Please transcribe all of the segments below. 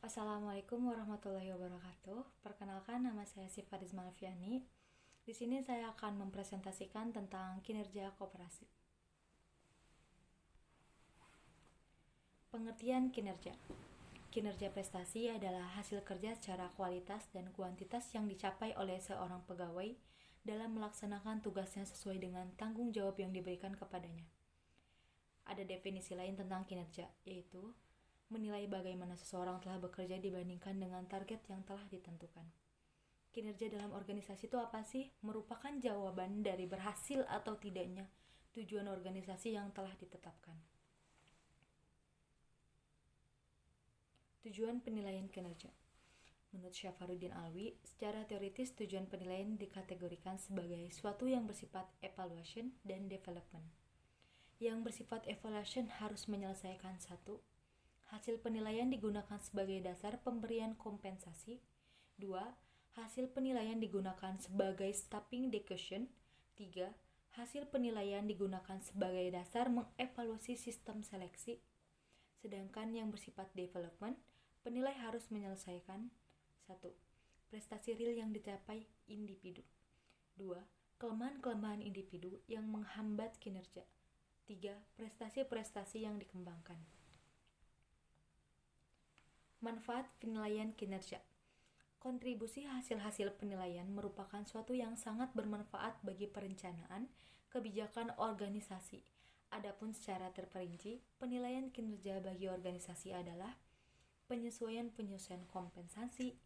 Assalamualaikum warahmatullahi wabarakatuh. Perkenalkan, nama saya Syifa Rizma Alfiani. Di sini saya akan mempresentasikan tentang kinerja koperasi. Pengertian kinerja. Kinerja prestasi adalah hasil kerja secara kualitas dan kuantitas yang dicapai oleh seorang pegawai dalam melaksanakan tugasnya sesuai dengan tanggung jawab yang diberikan kepadanya. Ada definisi lain tentang kinerja, yaitu menilai bagaimana seseorang telah bekerja dibandingkan dengan target yang telah ditentukan. Kinerja dalam organisasi itu apa sih? Merupakan jawaban dari berhasil atau tidaknya tujuan organisasi yang telah ditetapkan. Tujuan penilaian kinerja. Menurut Syafaruddin Alwi, secara teoritis tujuan penilaian dikategorikan sebagai suatu yang bersifat evaluation dan development. Yang bersifat evaluation harus menyelesaikan satu, hasil penilaian digunakan sebagai dasar pemberian kompensasi. 2. Hasil penilaian digunakan sebagai stepping decision. 3. Hasil penilaian digunakan sebagai dasar mengevaluasi sistem seleksi. Sedangkan yang bersifat development, penilai harus menyelesaikan 1. Prestasi real yang dicapai individu. 2. Kelemahan-kelemahan individu yang menghambat kinerja. 3. Prestasi-prestasi yang dikembangkan. Manfaat penilaian kinerja. Kontribusi hasil-hasil penilaian merupakan suatu yang sangat bermanfaat bagi perencanaan kebijakan organisasi. Adapun secara terperinci, penilaian kinerja bagi organisasi adalah penyesuaian kompensasi,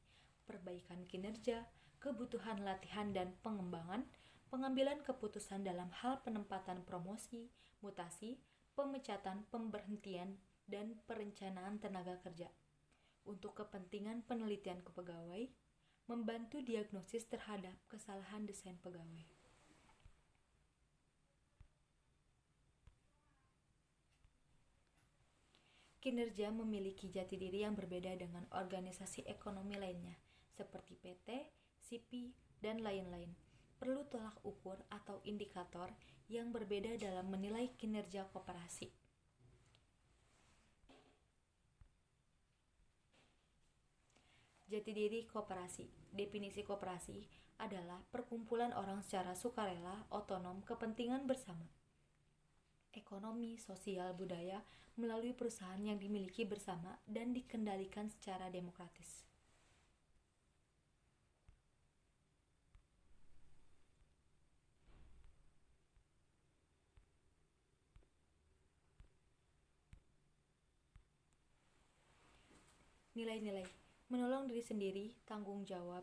perbaikan kinerja, kebutuhan latihan dan pengembangan, pengambilan keputusan dalam hal penempatan promosi, mutasi, pemecatan, pemberhentian, dan perencanaan tenaga kerja. Untuk kepentingan penelitian kepegawai, membantu diagnosis terhadap kesalahan desain pegawai. Kinerja memiliki jati diri yang berbeda dengan organisasi ekonomi lainnya, seperti PT, CP, dan lain-lain. Perlu tolak ukur atau indikator yang berbeda dalam menilai kinerja koperasi. Jati diri koperasi. Definisi koperasi adalah perkumpulan orang secara sukarela, otonom, kepentingan bersama. Ekonomi, sosial, budaya melalui perusahaan yang dimiliki bersama dan dikendalikan secara demokratis. Nilai-nilai menolong diri sendiri, tanggung jawab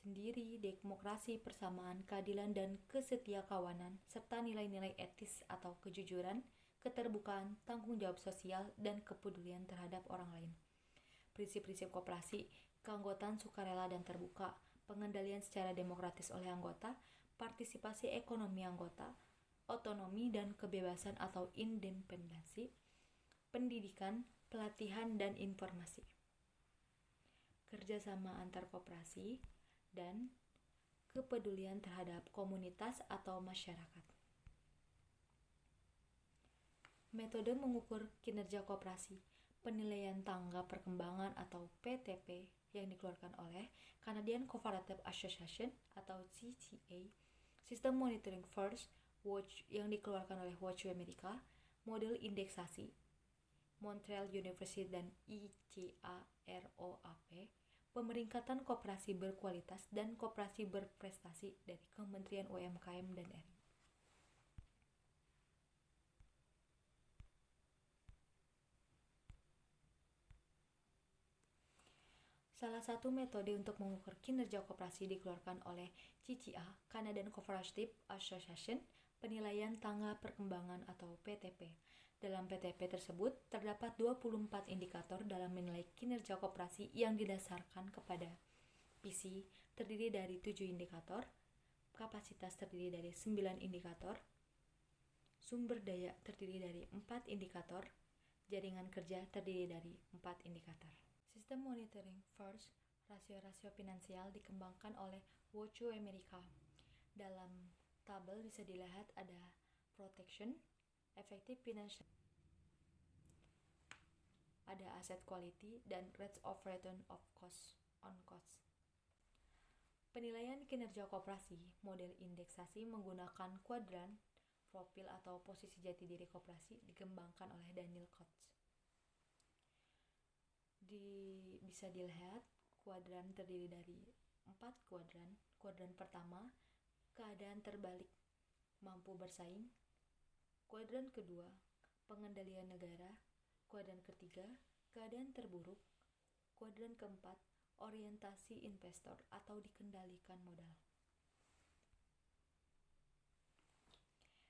sendiri, demokrasi, persamaan, keadilan dan kesetiakawanan, serta nilai-nilai etis atau kejujuran, keterbukaan, tanggung jawab sosial, dan kepedulian terhadap orang lain. Prinsip-prinsip koperasi, keanggotaan sukarela dan terbuka, pengendalian secara demokratis oleh anggota, partisipasi ekonomi anggota, otonomi dan kebebasan atau independensi, pendidikan, pelatihan, dan informasi. Kerjasama antar koperasi, dan kepedulian terhadap komunitas atau masyarakat. Metode mengukur kinerja koperasi, penilaian tangga perkembangan atau PTP yang dikeluarkan oleh Canadian Cooperative Association atau CCA, System Monitoring First, Watch yang dikeluarkan oleh Watch America, model indeksasi, Montreal University dan ICAROAP, pemeringkatan koperasi berkualitas dan koperasi berprestasi dari Kementerian UMKM dan RI. Salah satu metode untuk mengukur kinerja koperasi dikeluarkan oleh CCA, Canadian Cooperative Association, penilaian tangga perkembangan atau PTP. Dalam PTP tersebut, terdapat 24 indikator dalam menilai kinerja koperasi yang didasarkan kepada visi terdiri dari 7 indikator, kapasitas terdiri dari 9 indikator, sumber daya terdiri dari 4 indikator, jaringan kerja terdiri dari 4 indikator. Sistem monitoring first, rasio-rasio finansial dikembangkan oleh Watch America. Dalam tabel bisa dilihat ada protection, effective financial, ada asset quality, dan rates of return on cost. Penilaian kinerja koperasi, model indeksasi menggunakan kuadran, profil atau posisi jati diri koperasi dikembangkan oleh Daniel Koch. Bisa dilihat, kuadran terdiri dari 4 kuadran. Kuadran pertama, keadaan terbalik, mampu bersaing. Kuadran kedua, pengendalian negara. Kuadran ketiga, keadaan terburuk. Kuadran keempat, orientasi investor atau dikendalikan modal.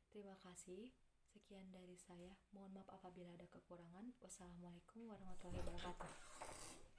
Terima kasih. Sekian dari saya. Mohon maaf apabila ada kekurangan. Wassalamualaikum warahmatullahi wabarakatuh.